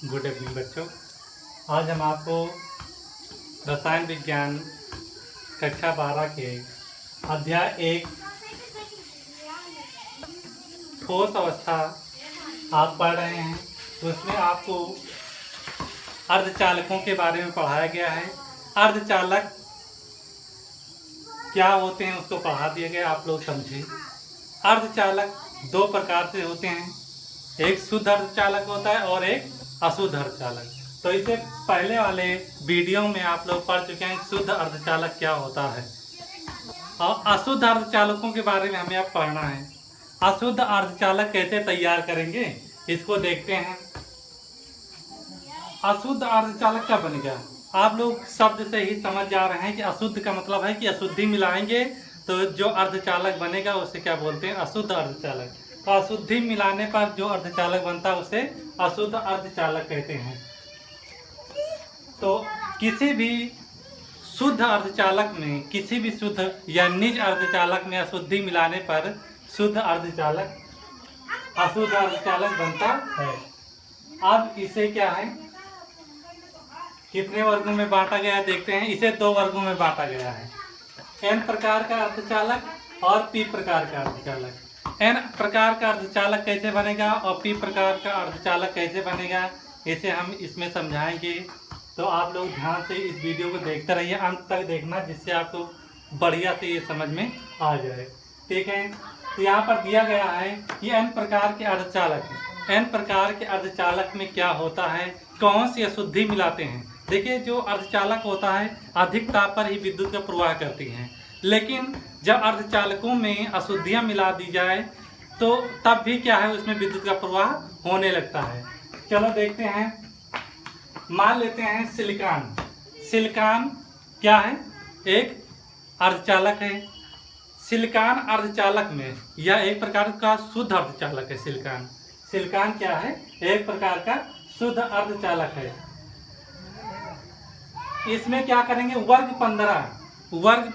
Good evening बच्चों। आज हम आपको रसायन विज्ञान कक्षा 12 के अध्याय 1 ठोस अवस्था आप पढ़ रहे हैं। उसमें आपको अर्धचालकों के बारे में पढ़ाया गया है। अर्धचालक क्या होते हैं उसको पढ़ा दिया गया, आप लोग समझे। अर्धचालक दो प्रकार से होते हैं, एक शुद्ध अर्धचालक होता है और एक अशुद्ध अर्धचालक। तो इसे पहले वाले वीडियो में आप लोग पढ़ चुके हैं शुद्ध अर्धचालक क्या होता है, और अशुद्ध अर्धचालकों के बारे में हमें अब पढ़ना है। अशुद्ध अर्धचालक कैसे तैयार करेंगे इसको देखते हैं। अशुद्ध अर्धचालक क्या बनेगा, आप लोग शब्द से ही समझ जा रहे हैं कि अशुद्ध का मतलब है कि अशुद्धि मिलाएंगे तो जो अर्धचालक बनेगा उसे क्या बोलते हैं, अशुद्ध अर्धचालक। तो अशुद्धि मिलाने पर जो अर्धचालक बनता है उसे अशुद्ध अर्धचालक कहते हैं। तो किसी भी शुद्ध अर्धचालक में, किसी भी शुद्ध या निज अर्धचालक में अशुद्धि मिलाने पर शुद्ध अर्धचालक अशुद्ध अर्धचालक बनता है। अब इसे क्या है, कितने वर्गों में बांटा गया है देखते हैं। इसे दो वर्गों में बांटा गया है, एन प्रकार का अर्धचालक और पी प्रकार का अर्धचालक। एन प्रकार का अर्धचालक कैसे बनेगा और पी प्रकार का अर्धचालक कैसे बनेगा, इसे हम इसमें समझाएंगे। तो आप लोग ध्यान से इस वीडियो को देखते रहिए, अंत तक देखना, जिससे आपको बढ़िया से ये समझ में आ जाए। ठीक है, तो यहाँ पर दिया गया है कि एन प्रकार के अर्धचालक है। एन प्रकार के अर्धचालक में क्या होता है, कौन सी अशुद्धि मिलाते हैं। देखिए, जो अर्धचालक होता है अधिक ताप पर ही विद्युत का प्रवाह करती हैं, लेकिन जब अर्धचालकों में अशुद्धियां मिला दी जाए तो तब भी क्या है, उसमें विद्युत का प्रवाह होने लगता है। चलो देखते हैं। मान लेते हैं सिलिकॉन। सिलिकॉन क्या है, एक अर्धचालक है। सिलिकॉन अर्धचालक में यह एक प्रकार का शुद्ध अर्धचालक है। सिलिकॉन सिलिकॉन क्या है, एक प्रकार का शुद्ध अर्धचालक है। इसमें क्या करेंगे, वर्ग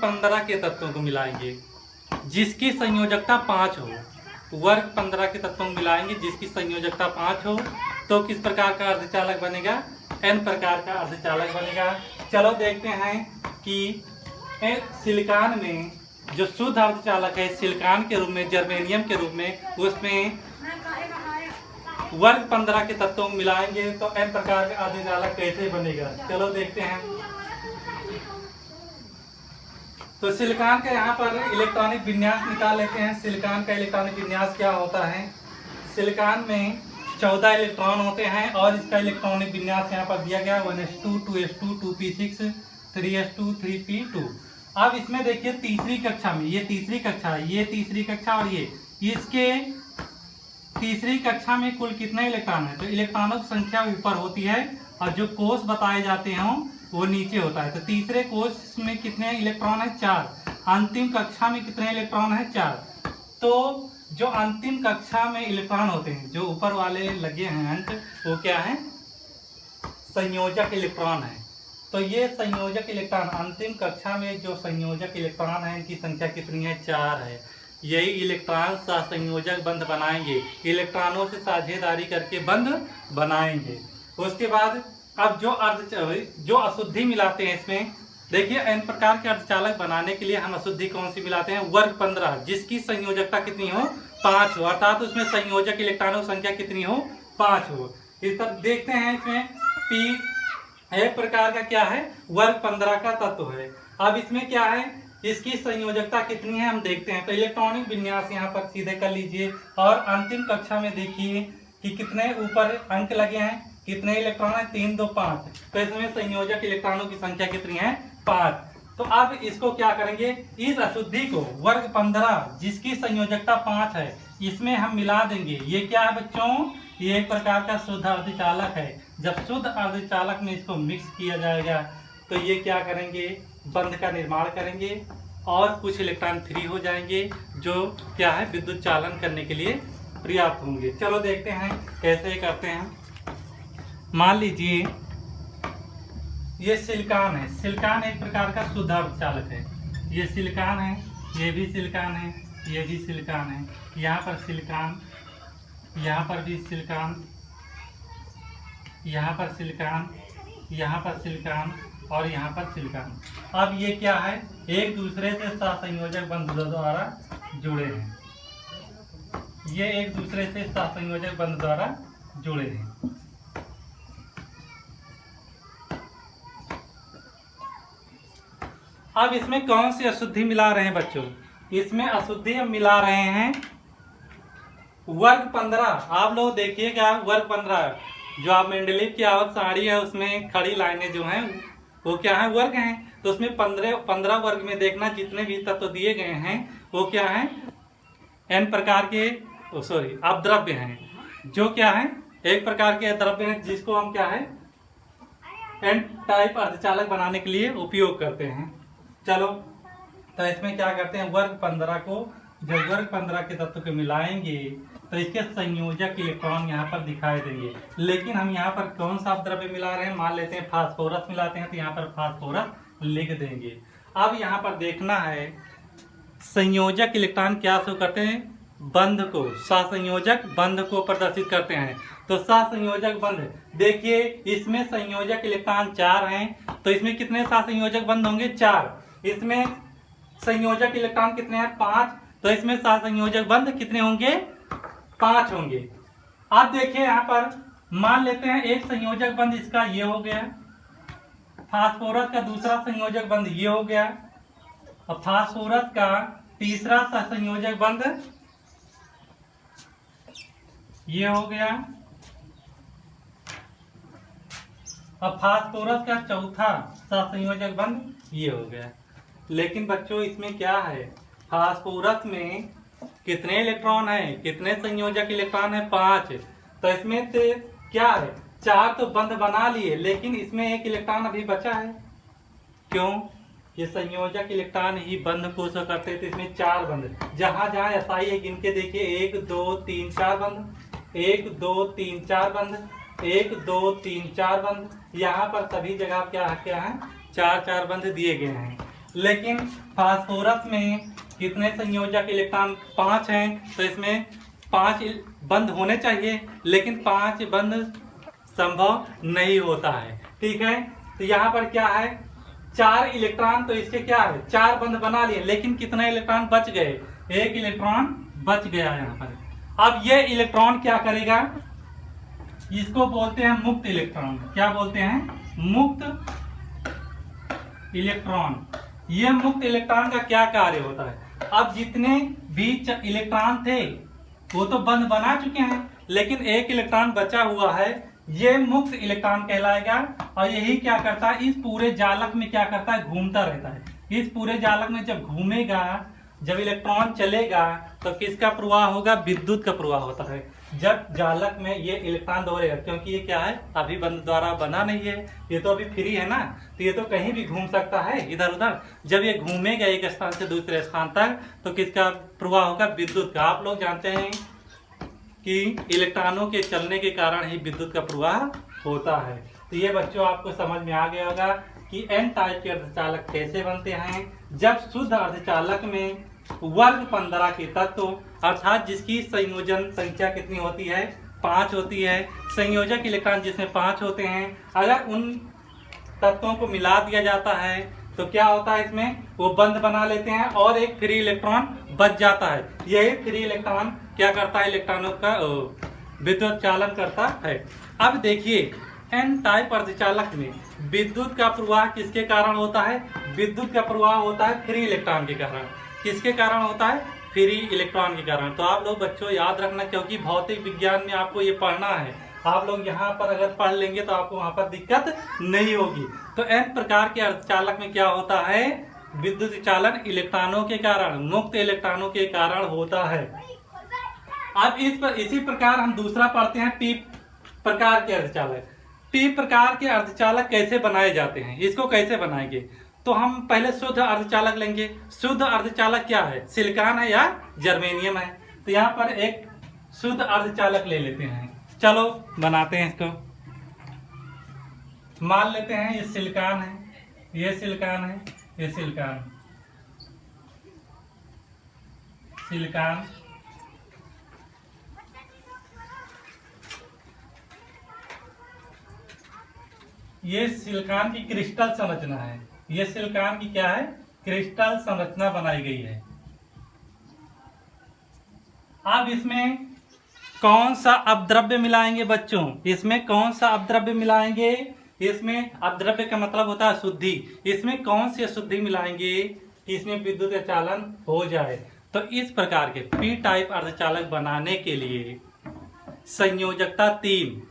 15 के तत्वों को मिलाएंगे जिसकी संयोजकता 5 हो। वर्ग 15 के तत्वों को मिलाएंगे जिसकी संयोजकता 5 हो, तो किस प्रकार का अर्धचालक बनेगा, एन प्रकार का अर्धचालक बनेगा। चलो देखते हैं कि सिलिकॉन में जो शुद्ध अर्धचालक है, सिलिकॉन के रूप में, जर्मेनियम के रूप में, उसमें वर्ग 15 के तत्वों को मिलाएंगे तो एन प्रकार का अर्धचालक कैसे बनेगा। चलो देखते हैं। तो सिलिकॉन का यहाँ पर इलेक्ट्रॉनिक विन्यास निकाल लेते हैं। सिलिकॉन का इलेक्ट्रॉनिक विन्यास क्या होता है, सिलिकॉन में 14 इलेक्ट्रॉन होते हैं और इसका इलेक्ट्रॉनिक विन्यास यहाँ पर दिया गया 1s2 2s2 2p6 3s2 3p2। अब इसमें देखिए तीसरी कक्षा में, ये तीसरी कक्षा है, ये तीसरी कक्षा और ये, इसके तीसरी कक्षा में कुल कितने इलेक्ट्रॉन है, तो इलेक्ट्रॉनों की संख्या ऊपर होती है और जो कोष बताए जाते हैं वो नीचे होता है। तो तीसरे कोष में कितने इलेक्ट्रॉन है, 4। अंतिम कक्षा में कितने इलेक्ट्रॉन है, 4। तो जो अंतिम कक्षा में इलेक्ट्रॉन होते हैं, जो ऊपर वाले लगे हैं अंक, वो क्या है, संयोजक इलेक्ट्रॉन है। तो ये संयोजक इलेक्ट्रॉन, अंतिम कक्षा में जो संयोजक इलेक्ट्रॉन है, इनकी संख्या कितनी है, 4 है। यही इलेक्ट्रॉन सहसंयोजक बंध बनाएंगे, इलेक्ट्रॉनों से साझेदारी करके बंध बनाएंगे। उसके बाद अब जो अशुद्धि मिलाते हैं इसमें, देखिए एन प्रकार के अर्धचालक बनाने के लिए हम अशुद्धि कौन सी मिलाते हैं, वर्ग 15 जिसकी संयोजकता कितनी हो, 5 हो, अर्थात उसमें संयोजक इलेक्ट्रॉनों की संख्या कितनी हो, 5 हो। इस तरह देखते हैं, इसमें पी एक प्रकार का क्या है, वर्ग 15 का तत्व है। अब इसमें क्या है, इसकी संयोजकता कितनी है हम देखते हैं। तो इलेक्ट्रॉनिक विन्यास यहाँ पर सीधे कर लीजिए और अंतिम कक्षा में देखिए कि कितने ऊपर अंक लगे हैं, कितने इलेक्ट्रॉन है, 3 2 5। तो इसमें संयोजक इलेक्ट्रॉनों की संख्या कितनी है, 5। तो अब इसको क्या करेंगे, इस अशुद्धि को वर्ग 15 जिसकी संयोजकता 5 है, इसमें हम मिला देंगे। ये क्या है बच्चों, ये एक प्रकार का शुद्ध अर्धचालक है। जब शुद्ध अर्धचालक में इसको मिक्स किया जाएगा तो ये क्या करेंगे, बंध का निर्माण करेंगे और कुछ इलेक्ट्रॉन फ्री हो जाएंगे, जो क्या है, विद्युत चालन करने के लिए पर्याप्त होंगे। चलो देखते हैं कैसे करते हैं। मान लीजिए ये सिलिकॉन है। सिलिकॉन एक प्रकार का शुद्ध अर्धचालक है। ये सिलिकॉन है, ये भी सिलिकॉन है, ये भी सिलिकॉन है, यहाँ पर सिलिकॉन, यहाँ पर भी सिलिकॉन, यहाँ पर सिलिकॉन, यहाँ पर सिलिकॉन और यहाँ पर सिलिकॉन। अब ये क्या है, एक दूसरे से सहसंयोजक बंध द्वारा जुड़े हैं। ये एक दूसरे से सहसंयोजक बंध द्वारा जुड़े हैं। अब इसमें कौन सी अशुद्धि मिला रहे हैं बच्चों? इसमें अशुद्धि हम मिला रहे हैं वर्ग 15। आप लोग देखिएगा वर्ग 15 जो आप मेंडलीव की आवत सारणी है उसमें खड़ी लाइनें जो हैं वो क्या है, वर्ग हैं। तो उसमें 15 वर्ग में देखना जितने भी तत्व दिए गए हैं वो क्या है, n प्रकार के अपद्रव्य हैं, जो क्या है एक प्रकार के द्रव्य हैं जिसको हम क्या है n टाइप अर्धचालक बनाने के लिए उपयोग करते हैं। चलो तो इसमें क्या करते हैं, वर्ग 15 को जब वर्ग 15 के तत्व को मिलाएंगे तो इसके संयोजक इलेक्ट्रॉन यहाँ पर दिखाई देंगे। लेकिन हम यहाँ पर कौन सा द्रव्य मिला रहे हैं, मान लेते हैं फास्फोरस मिलाते हैं, तो यहाँ पर फास्फोरस लिख देंगे। अब यहाँ पर देखना है संयोजक इलेक्ट्रॉन क्या शो करते हैं, बंध को, सहसंयोजक बंध को प्रदर्शित करते हैं। तो सहसंयोजक बंध देखिए, इसमें संयोजक इलेक्ट्रॉन 4 हैं, तो इसमें कितने सहसंयोजक बंध होंगे, 4। इसमें संयोजक इलेक्ट्रॉन कितने हैं, 5, तो इसमें सहसंयोजक बंध कितने होंगे, 5 होंगे। अब देखिए यहाँ पर मान लेते हैं एक संयोजक बंध इसका ये हो गया, फास्फोरस का दूसरा संयोजक बंध ये हो गया, और फास्फोरस का तीसरा सहसंयोजक बंध ये हो गया, और फास्फोरस का चौथा सहसंयोजक बंध ये हो गया। लेकिन बच्चों इसमें क्या है, फास्फोरस में कितने इलेक्ट्रॉन हैं, कितने संयोजक इलेक्ट्रॉन हैं, 5। तो इसमें से क्या है, 4 तो बंध बना लिए, लेकिन इसमें एक इलेक्ट्रॉन अभी बचा है। क्यों, ये संयोजक इलेक्ट्रॉन ही बंध को शो करते हैं। तो इसमें 4 बंध, जहां जहां SI है गिन के देखिए, 1 2 3 4 बंध, 1 2 3 4 बंध, 1 2 3 4 बंध। यहाँ पर सभी जगह क्या है 4 बंध दिए गए हैं। लेकिन फास्फोरस में कितने संयोजक इलेक्ट्रॉन, 5 हैं, तो इसमें 5 बंध होने चाहिए, लेकिन 5 बंध संभव नहीं होता है। ठीक है, तो यहाँ पर क्या है 4 इलेक्ट्रॉन, तो इसके क्या है 4 बंध बना लिए, लेकिन कितने इलेक्ट्रॉन बच गए, 1 इलेक्ट्रॉन बच गया यहाँ पर। अब ये इलेक्ट्रॉन क्या करेगा, इसको बोलते हैं मुक्त इलेक्ट्रॉन। क्या बोलते हैं, मुक्त इलेक्ट्रॉन। ये मुक्त इलेक्ट्रॉन का क्या कार्य होता है, अब जितने भी इलेक्ट्रॉन थे वो तो बंध बना चुके हैं, लेकिन 1 इलेक्ट्रॉन बचा हुआ है, ये मुक्त इलेक्ट्रॉन कहलाएगा। और यही क्या करता है, इस पूरे जालक में क्या करता है, घूमता रहता है। इस पूरे जालक में जब घूमेगा, जब इलेक्ट्रॉन चलेगा तो किसका प्रवाह होगा, विद्युत का प्रवाह होता है। जब जालक में ये इलेक्ट्रॉन दौड़ेगा, क्योंकि ये क्या है अभी बंध द्वारा बना नहीं है, ये तो अभी फ्री है ना, तो ये तो कहीं भी घूम सकता है इधर उधर। जब ये घूमेगा एक स्थान से दूसरे स्थान तक, तो किसका प्रवाह होगा, विद्युत का। आप लोग जानते हैं कि इलेक्ट्रॉनों के चलने के कारण ही विद्युत का प्रवाह होता है। तो ये बच्चों आपको समझ में आ गया होगा कि एन टाइप के अर्धचालक कैसे बनते हैं। जब शुद्ध अर्धचालक में वर्ग 15 के तत्व, अर्थात जिसकी संयोजन संख्या कितनी होती है, 5 होती है, संयोजक इलेक्ट्रॉन जिसमें 5 होते हैं, अगर उन तत्वों को मिला दिया जाता है तो क्या होता है, इसमें वो बंध बना लेते हैं और एक फ्री इलेक्ट्रॉन बच जाता है। यही फ्री इलेक्ट्रॉन क्या करता है, इलेक्ट्रॉनों का विद्युत चालन करता है। अब देखिए एन टाइप अर्धचालक में विद्युत का प्रवाह किसके कारण होता है, विद्युत का प्रवाह होता है फ्री इलेक्ट्रॉन के कारण। किसके कारण होता है, फ्री इलेक्ट्रॉन के कारण। तो आप लोग बच्चों याद रखना, क्योंकि भौतिक विज्ञान में आपको ये पढ़ना है। आप लोग यहाँ पर अगर पढ़ लेंगे तो आपको वहां पर दिक्कत नहीं होगी। तो एन प्रकार के अर्धचालक में क्या होता है, विद्युत चालन इलेक्ट्रॉनों के कारण, मुक्त इलेक्ट्रॉनों के कारण होता है। अब इसी प्रकार हम दूसरा पढ़ते हैं पी प्रकार के अर्धचालक। पी प्रकार के अर्धचालक कैसे बनाए जाते हैं, इसको कैसे बनाएंगे, तो हम पहले शुद्ध अर्धचालक लेंगे। शुद्ध अर्धचालक क्या है, सिलिकॉन है या जर्मेनियम है। तो यहाँ पर एक शुद्ध अर्धचालक ले लेते हैं, चलो बनाते हैं इसको। मान लेते हैं ये सिलिकॉन है, ये सिलिकॉन है, ये सिलिकॉन, सिलिकॉन ये सिलिकॉन की क्रिस्टल संरचना है। ये सिलिकॉन की क्या है? क्रिस्टल संरचना बनाई गई है। अब इसमें कौन सा अपद्रव्य मिलाएंगे बच्चों? इसमें कौन सा अपद्रव्य मिलाएंगे? इसमें अपद्रव्य का मतलब होता है अशुद्धि। इसमें कौन सी अशुद्धि मिलाएंगे कि इसमें विद्युत चालन हो जाए? तो इस प्रकार के पी टाइप अर्धचालक बनाने के लिए संयोजकता 3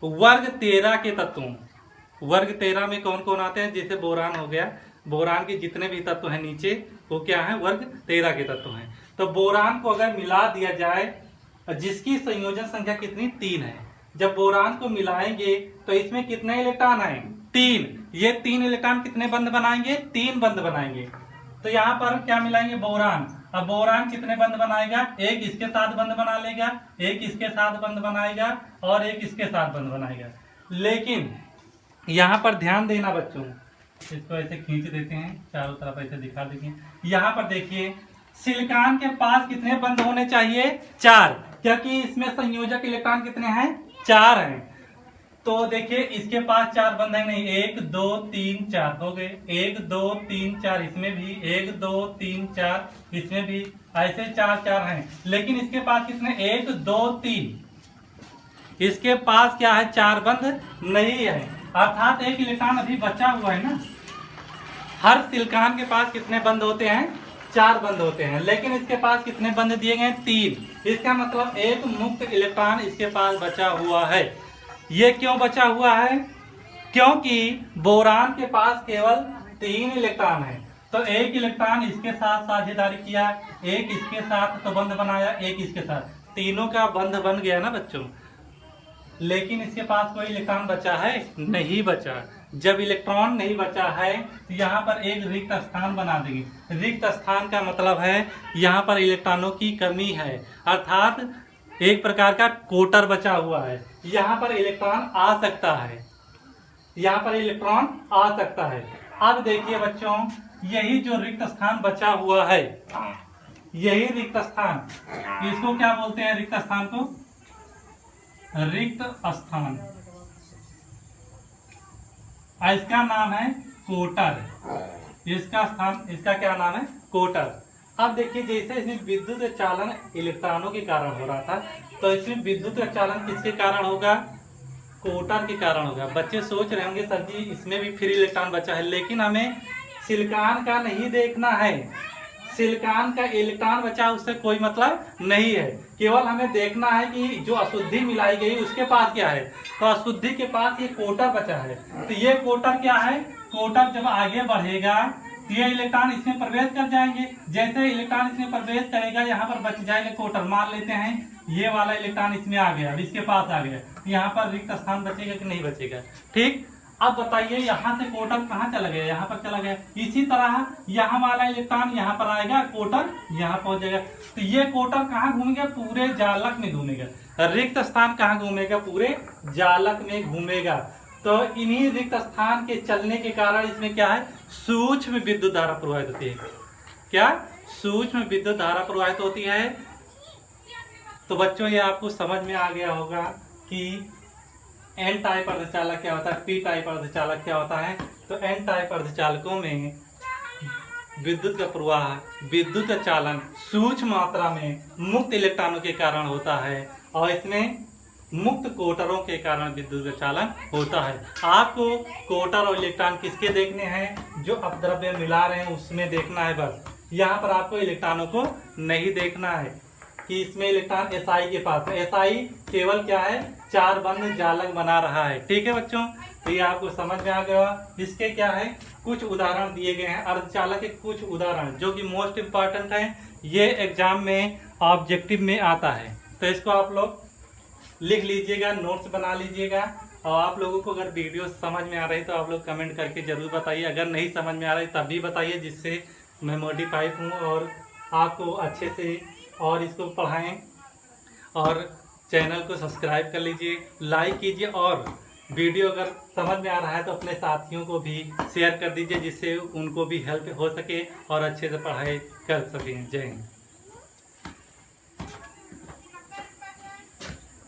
वर्ग 13 के तत्वों, वर्ग 13 में कौन कौन आते हैं? जैसे बोरान हो गया, बोरान के जितने भी तत्व हैं नीचे वो क्या है? वर्ग 13 के तत्व हैं। तो बोरान को अगर मिला दिया जाए, जिसकी संयोजन संख्या कितनी? 3 है। जब बोरान को मिलाएंगे तो इसमें कितने इलेक्ट्रॉन आए? 3। ये 3 इलेक्ट्रॉन कितने बंध बनाएंगे? 3 बंध बनाएंगे। तो यहाँ पर क्या मिलाएंगे? बोरान। अब बोरान कितने बंध बनाएगा? एक इसके साथ बंध बना लेगा, एक इसके साथ बंध बनाएगा और एक इसके साथ बंध बनाएगा। लेकिन यहाँ पर ध्यान देना बच्चों, इसको ऐसे खींच देते हैं, चारों तरफ ऐसे दिखा देते हैं। यहाँ पर देखिए सिलिकॉन के पास कितने बंध होने चाहिए? 4, क्योंकि इसमें संयोजक इलेक्ट्रॉन कितने हैं? 4 हैं। तो देखिए इसके पास 4 बंध है नहीं, 1 2 3 4 हो गए, 1 2 3 4 इसमें भी, 1 2 3 4 इसमें भी, ऐसे 4 हैं। लेकिन इसके पास कितने? 1 2 3, इसके पास क्या है? 4 बंध नहीं है, अर्थात एक इलेक्ट्रॉन अभी बचा हुआ है ना। हर सिलिकॉन के पास कितने बंध होते हैं? 4 बंध होते हैं, लेकिन इसके पास कितने बंध दिए गए? 3। इसका मतलब एक मुक्त इलेक्ट्रॉन इसके पास बचा हुआ है। ये क्यों बचा हुआ है? क्योंकि बोरान के पास केवल 3 इलेक्ट्रॉन है। तो एक इलेक्ट्रॉन इसके साथ साझेदारी किया, एक इसके साथ तो बंध बनाया, एक इसके साथ, तीनों का बंध बन गया ना बच्चों। लेकिन इसके पास कोई इलेक्ट्रॉन बचा है? नहीं बचा। जब इलेक्ट्रॉन नहीं बचा है तो यहाँ पर एक रिक्त स्थान बना देंगे। रिक्त स्थान का मतलब है यहाँ पर इलेक्ट्रॉनों की कमी है, अर्थात एक प्रकार का कोटर बचा हुआ है। यहाँ पर इलेक्ट्रॉन आ सकता है, यहाँ पर इलेक्ट्रॉन आ सकता है। अब देखिए बच्चों, यही जो रिक्त स्थान बचा हुआ है, यही रिक्त स्थान, इसको क्या बोलते हैं? रिक्त स्थान को रिक्त स्थान, इसका नाम है कोटर। इसका स्थान, इसका क्या नाम है? कोटर। अब देखिए जैसे इसमें विद्युत चालन इलेक्ट्रॉनों के कारण हो रहा था, तो इसमें विद्युत चालन किसके कारण होगा? कोटर के कारण होगा। बच्चे सोच रहे होंगे सर जी इसमें भी फ्री इलेक्ट्रॉन बचा है, लेकिन हमें सिलिकॉन का नहीं देखना है। सिलिकॉन का इलेक्ट्रॉन बचा उससे कोई मतलब नहीं है, केवल हमें देखना है कि जो अशुद्धि मिलाई गई उसके पास क्या है। तो अशुद्धि के पास ये कोटर बचा है। तो ये कोटर क्या है? कोटर जब आगे बढ़ेगा तो ये इलेक्ट्रॉन इसमें प्रवेश कर जाएंगे। जैसे इलेक्ट्रॉन इसमें प्रवेश करेगा यहाँ पर बच जाएगा कोटर। मान लेते हैं ये वाला इलेक्ट्रॉन इसमें आ गया, अब इसके पास आ गया, यहाँ पर रिक्त स्थान बचेगा कि नहीं बचेगा? ठीक। अब बताइए यहाँ से कोटर कहाँ चला गया? यहाँ पर चला गया। इसी तरह यहाँ वाला इलेक्ट्रॉन यहाँ पर आएगा, कोटर यहाँ पहुंच जाएगा। तो ये कोटर कहाँ घूमेगा? पूरे जालक में घूमेगा। रिक्त स्थान कहाँ घूमेगा? पूरे जालक में घूमेगा। तो इन्हीं रिक्त स्थान के चलने के कारण इसमें क्या है? सूक्ष्म विद्युत धारा प्रवाहित होती है। क्या? सूक्ष्म विद्युत धारा प्रवाहित होती है। तो बच्चों ये आपको समझ में आ गया होगा कि एन टाइप अर्धचालक क्या होता है, पी टाइप अर्धचालक क्या होता है। तो एन टाइप अर्धचालकों में विद्युत का प्रवाह, विद्युत का चालन सूक्ष्म मात्रा में मुक्त इलेक्ट्रॉनों के कारण होता है, और इसमें मुक्त कोटरों के कारण विद्युत का चालन होता है। आपको कोटर और इलेक्ट्रॉन किसके देखने हैं? जो अपद्रव्य मिला रहे हैं उसमें देखना है बस। यहाँ पर आपको इलेक्ट्रॉनों को नहीं देखना है कि इसमें इलेक्ट्रॉन SI के पास है। SI केवल क्या है? 4 बंध जालक बना रहा है। ठीक है बच्चों, तो ये आपको समझ में आ गया। इसके क्या है? कुछ उदाहरण दिए गए हैं अर्धचालक के, कुछ उदाहरण जो कि मोस्ट इम्पॉर्टेंट है, ये एग्जाम में ऑब्जेक्टिव में आता है। तो इसको आप लोग लिख लीजिएगा, नोट्स बना लीजिएगा। और आप लोगों को अगर वीडियो समझ में आ रही तो आप लोग कमेंट करके जरूर बताइए। अगर नहीं समझ में आ रही तब भी बताइए, जिससे मैं मॉडिफाई हूँ और आपको अच्छे से और इसको पढ़ाएं। और चैनल को सब्सक्राइब कर लीजिए, लाइक कीजिए, और वीडियो अगर समझ में आ रहा है तो अपने साथियों को भी शेयर कर दीजिए, जिससे उनको भी हेल्प हो सके और अच्छे से पढ़ाई कर सकें। जय हिंद।